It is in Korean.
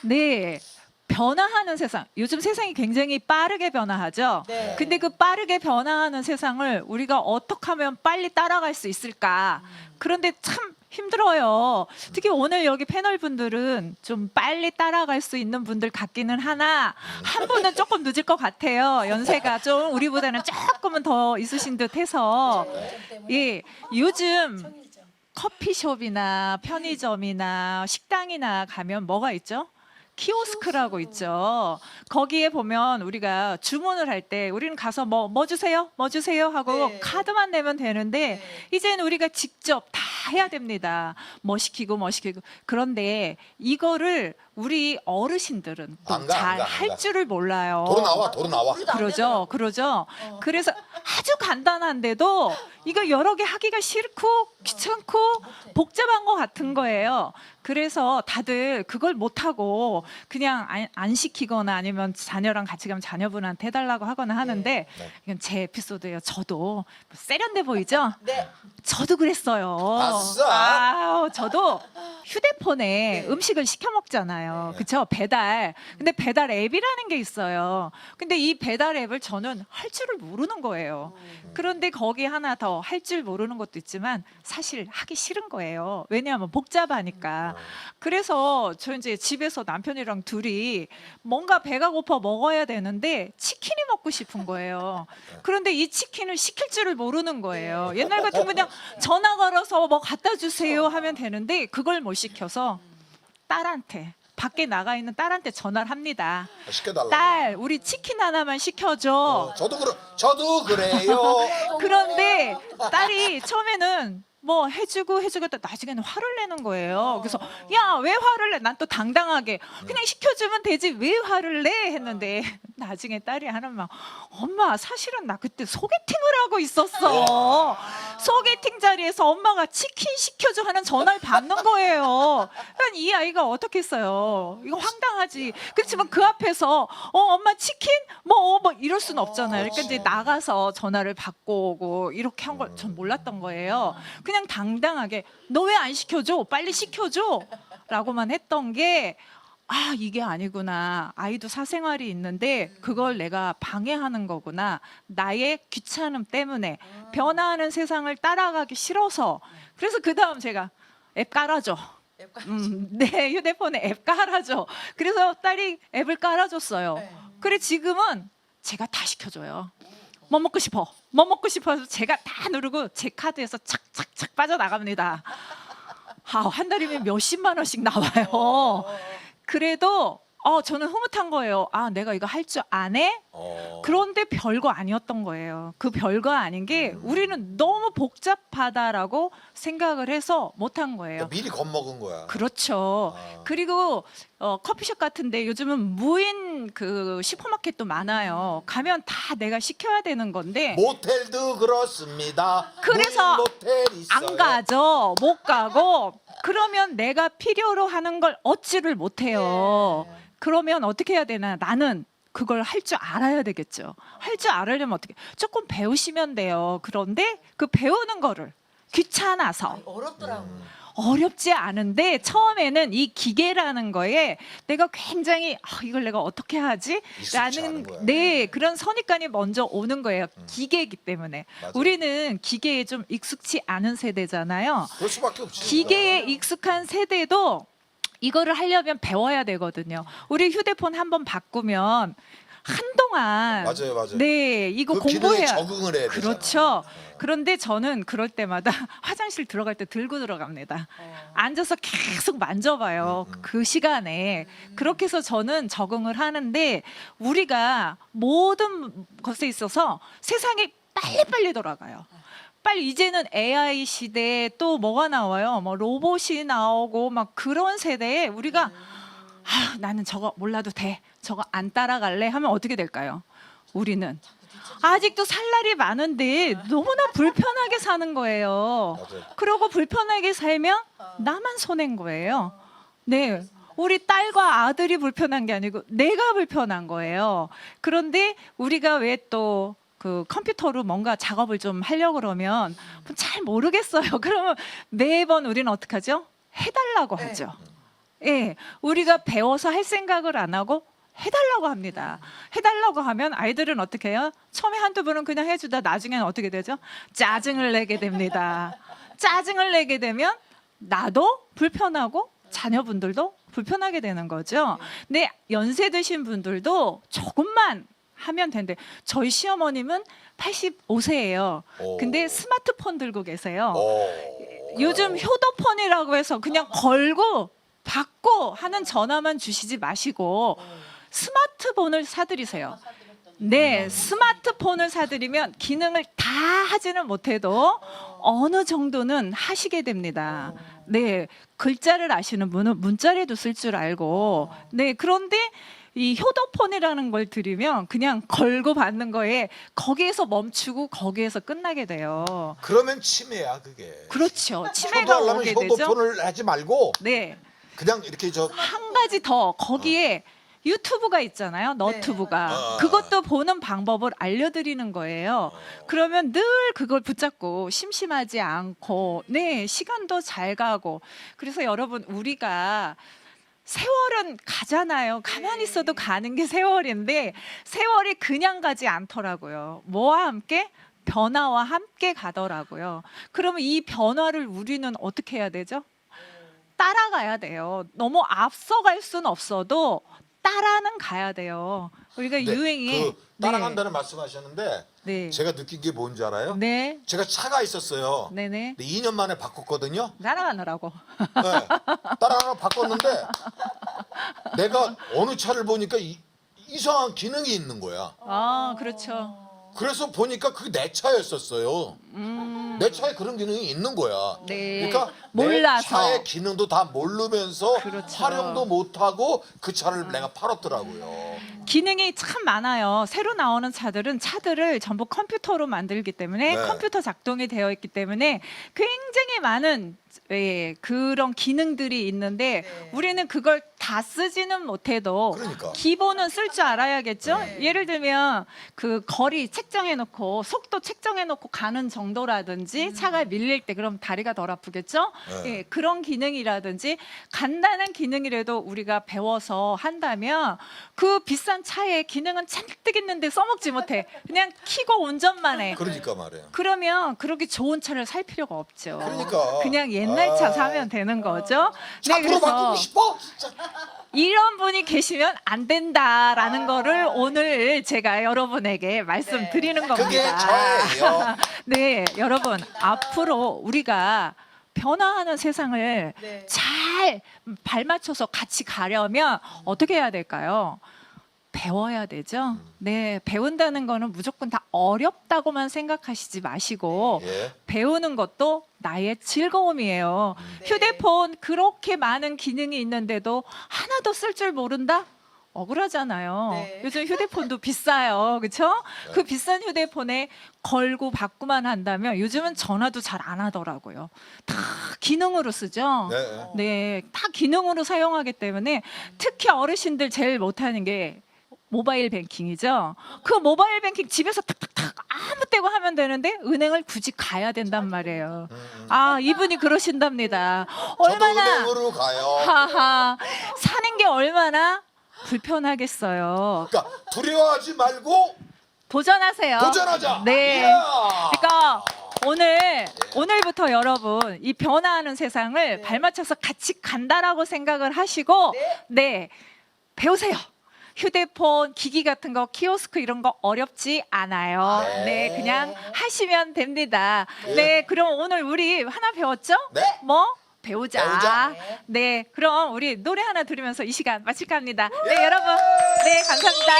네. 변화하는 세상. 요즘 세상이 굉장히 빠르게 변화하죠. 네. 근데 그 빠르게 변화하는 세상을 우리가 어떻게 하면 빨리 따라갈 수 있을까? 그런데 참 힘들어요. 특히 오늘 여기 패널 분들은 좀 빨리 따라갈 수 있는 분들 같기는 하나 한 분은 조금 늦을 것 같아요. 연세가 좀 우리보다는 조금은 더 있으신 듯해서 예, 요즘 커피숍이나 편의점이나 식당이나 가면 뭐가 있죠? 키오스크라고 있죠. 거기에 보면 우리가 주문을 할 때 우리는 가서 뭐 주세요? 뭐 주세요? 하고 네. 카드만 내면 되는데 이제는 우리가 직접 다 해야 됩니다. 뭐 시키고 뭐 시키고. 그런데 이거를 우리 어르신들은 안 가, 안 잘 가, 안 할 가. 줄을 몰라요. 도로 나와, 도로 나와. 우리도 안 그러죠, 되잖아요. 그러죠. 그래서 아주 간단한데도 이거 여러 개 하기가 싫고 귀찮고 복잡한 것 같은 거예요. 그래서 다들 그걸 못하고 그냥 안 시키거나 아니면 자녀랑 같이 가면 자녀분한테 해달라고 하거나 하는데 이건 제 에피소드예요. 저도 세련돼 보이죠? 네. 저도 그랬어요. 아싸. 아, 저도 휴대폰에 음식을 시켜 먹잖아요. 네. 그쵸? 배달. 근데 배달 앱이라는 게 있어요. 근데 이 배달 앱을 저는 할 줄을 모르는 거예요. 그런데 거기 하나 더 할 줄 모르는 것도 있지만 사실 하기 싫은 거예요. 왜냐하면 복잡하니까. 그래서 저 이제 집에서 남편이랑 둘이 뭔가 배가 고파 먹어야 되는데 치킨이 먹고 싶은 거예요. 그런데 이 치킨을 시킬 줄을 모르는 거예요. 옛날 같으면 그냥 전화 걸어서 뭐 갖다 주세요 하면 되는데 그걸 못 시켜서 딸한테 밖에 나가 있는 딸한테 전화를 합니다. 시켜달라고. 딸, 우리 치킨 하나만 시켜줘. 저도 그래요. 그런데 딸이 처음에는 뭐 해주고 나중에는 화를 내는 거예요. 그래서 야, 왜 화를 내? 난 또 당당하게 그냥 시켜주면 되지 왜 화를 내? 했는데 나중에 딸이 하는 말, 엄마 사실은 나 그때 소개팅을 하고 있었어. 소개팅 자리에서 엄마가 치킨 시켜줘 하는 전화를 받는 거예요. 그러니까 이 아이가 어떻게 했어요? 이거 황당하지. 그렇지만 그 앞에서 엄마 치킨? 뭐 이럴 수는 없잖아요. 그러니까 이제 나가서 전화를 받고 오고 이렇게 한 걸 전 몰랐던 거예요. 그냥 당당하게 너 왜 안 시켜줘? 빨리 시켜줘. 라고만 했던 게 이게 아니구나. 아이도 사생활이 있는데 그걸 내가 방해하는 거구나. 나의 귀찮음 때문에 변화하는 세상을 따라가기 싫어서. 그래서 그 다음 제가 앱 깔아줘. 네, 휴대폰에 앱 깔아줘. 그래서 딸이 앱을 깔아줬어요. 그래 지금은 제가 다 시켜줘요. 뭐 먹고 싶어? 뭐 먹고 싶어서 제가 다 누르고 제 카드에서 착착착 빠져나갑니다. 한 달이면 몇십만 원씩 나와요. 그래도 저는 흐뭇한 거예요. 내가 이거 할 줄 아네? 그런데 별거 아니었던 거예요. 그 별거 아닌 게 우리는 너무 복잡하다라고 생각을 해서 못한 거예요. 미리 겁먹은 거야. 그렇죠. 그리고 커피숍 같은데 요즘은 무인 그 슈퍼마켓도 많아요. 가면 다 내가 시켜야 되는 건데 모텔도 그렇습니다. 그래서 무인 모텔 있어요. 안 가죠. 못 가고 그러면 내가 필요로 하는 걸 얻지를 못해요. 그러면 어떻게 해야 되나? 나는 그걸 할 줄 알아야 되겠죠. 할 줄 알으려면 어떻게? 조금 배우시면 돼요. 그런데 그 배우는 거를 귀찮아서 어렵더라고요. 어렵지 않은데 처음에는 이 기계라는 거에 내가 굉장히 이걸 내가 어떻게 하지? 익숙치 라는 않은 거야. 네, 그런 선입관이 먼저 오는 거예요. 기계이기 때문에. 맞아요. 우리는 기계에 좀 익숙치 않은 세대잖아요. 그럴 수밖에 없지. 기계에 익숙한 세대도 이거를 하려면 배워야 되거든요. 우리 휴대폰 한번 바꾸면 한동안 맞아요. 네, 이거 그 기능에 공부해야 적응을 해야 되잖아. 그렇죠. 그런데 저는 그럴 때마다 화장실 들어갈 때 들고 들어갑니다. 앉아서 계속 만져봐요. 그 시간에. 그렇게 해서 저는 적응을 하는데 우리가 모든 것에 있어서 세상이 빨리빨리 돌아가요. 빨리 이제는 AI 시대에 또 뭐가 나와요? 뭐 로봇이 나오고 막 그런 세대에 우리가 나는 저거 몰라도 돼. 저거 안 따라갈래 하면 어떻게 될까요? 우리는 아직도 살 날이 많은데 너무나 불편하게 사는 거예요. 맞아요. 그러고 불편하게 살면 나만 손해인 거예요. 네. 우리 딸과 아들이 불편한 게 아니고 내가 불편한 거예요. 그런데 우리가 왜 또 그 컴퓨터로 뭔가 작업을 좀 하려고 그러면 잘 모르겠어요. 그러면 매번 우리는 어떻게 하죠? 해달라고 하죠. 예, 우리가 배워서 할 생각을 안 하고 해달라고 합니다. 해달라고 하면 아이들은 어떻게 해요? 처음에 한두 번은 그냥 해주다 나중에는 어떻게 되죠? 짜증을 내게 됩니다. 짜증을 내게 되면 나도 불편하고 자녀분들도 불편하게 되는 거죠. 근데 연세 드신 분들도 조금만 하면 되는데 저희 시어머님은 85세예요. 근데 스마트폰 들고 계세요. 요즘 효도폰이라고 해서 그냥 걸고 받고 하는 전화만 주시지 마시고 스마트폰을 사드리세요. 네, 스마트폰을 사드리면 기능을 다 하지는 못해도 어느 정도는 하시게 됩니다. 네, 글자를 아시는 분은 문자라도 쓸 줄 알고, 네, 그런데 이 효도폰이라는 걸 들으면 그냥 걸고 받는 거에 거기에서 멈추고 거기에서 끝나게 돼요. 그러면 치매야 그게. 그렇죠. 치매가 효도하려면 오게 되죠. 효도폰을 하지 말고 네, 그냥 이렇게 한 가지 더 거기에 유튜브가 있잖아요. 너튜브가. 네. 그것도 보는 방법을 알려드리는 거예요. 그러면 늘 그걸 붙잡고 심심하지 않고 네 시간도 잘 가고 그래서 여러분 우리가 세월은 가잖아요. 가만히 있어도 가는 게 세월인데 세월이 그냥 가지 않더라고요. 뭐와 함께? 변화와 함께 가더라고요. 그러면 이 변화를 우리는 어떻게 해야 되죠? 따라가야 돼요. 너무 앞서갈 수는 없어도 따라는 가야 돼요. 우리가 네, 유행이 그 따라간다는 말씀하셨는데 네. 제가 느낀 게 뭔지 알아요? 네. 제가 차가 있었어요. 네네. 근데 2년 만에 바꿨거든요. 따라가느라고. 네. 따라가서 바꿨는데 내가 어느 차를 보니까 이상한 기능이 있는 거야. 아, 그렇죠. 그래서 보니까 그게 내 차였었어요. 내 차에 그런 기능이 있는 거야. 네. 그러니까 몰라서. 내 차의 기능도 다 모르면서 그렇죠. 활용도 못하고 그 차를 내가 팔았더라고요. 기능이 참 많아요. 새로 나오는 차들을 전부 컴퓨터로 만들기 때문에 네. 컴퓨터 작동이 되어 있기 때문에 굉장히 많은 그런 기능들이 있는데 네. 우리는 그걸 다 쓰지는 못해도 그러니까. 기본은 쓸 줄 알아야겠죠. 네. 예를 들면 그 거리 책정해 놓고 속도 책정해 놓고 가는 정도라든지 차가 밀릴 때 그럼 다리가 덜 아프겠죠. 네. 예, 그런 기능이라든지 간단한 기능이라도 우리가 배워서 한다면 그 비싼 차에 기능은 잔뜩 있는데 써먹지 못해. 그냥 키고 운전만 해. 그러니까 말이에요. 그러면 그렇게 좋은 차를 살 필요가 없죠. 그러니까. 그냥 옛날 차 사면 되는 거죠. 차 프로 바꾸고 싶어? 진짜. 이런 분이 계시면 안 된다라는 거를 오늘 제가 여러분에게 말씀드리는 겁니다. 그게 저예요. 네, 여러분 앞으로 우리가 변화하는 세상을 네. 잘 발맞춰서 같이 가려면 어떻게 해야 될까요? 배워야 되죠. 네, 배운다는 거는 무조건 다 어렵다고만 생각하시지 마시고 예. 배우는 것도 나의 즐거움이에요. 네. 휴대폰 그렇게 많은 기능이 있는데도 하나도 쓸 줄 모른다? 억울하잖아요. 네. 요즘 휴대폰도 비싸요. 그렇죠? 그 비싼 휴대폰에 걸고 받고만 한다면 요즘은 전화도 잘 안 하더라고요. 다 기능으로 쓰죠. 네. 네, 다 기능으로 사용하기 때문에 특히 어르신들 제일 못하는 게 모바일 뱅킹이죠. 그 모바일 뱅킹 집에서 탁탁탁 아무 때고 하면 되는데 은행을 굳이 가야 된단 말이에요. 아, 이분이 그러신답니다. 저도 얼마나 은행으로 가요. 하하 사는 게 얼마나 불편하겠어요. 그러니까 두려워하지 말고 도전하세요. 도전하자. 네. 이야. 그러니까 오늘부터 여러분 이 변화하는 세상을 발맞춰서 같이 간다라고 생각을 하시고 네, 배우세요. 휴대폰, 기기 같은 거, 키오스크 이런 거 어렵지 않아요. 네. 네, 그냥 하시면 됩니다. 네. 네, 그럼 오늘 우리 하나 배웠죠? 네. 뭐? 배우자. 배우자. 네, 그럼 우리 노래 하나 들으면서 이 시간 마칠까 합니다. 예. 네, 여러분. 네, 감사합니다.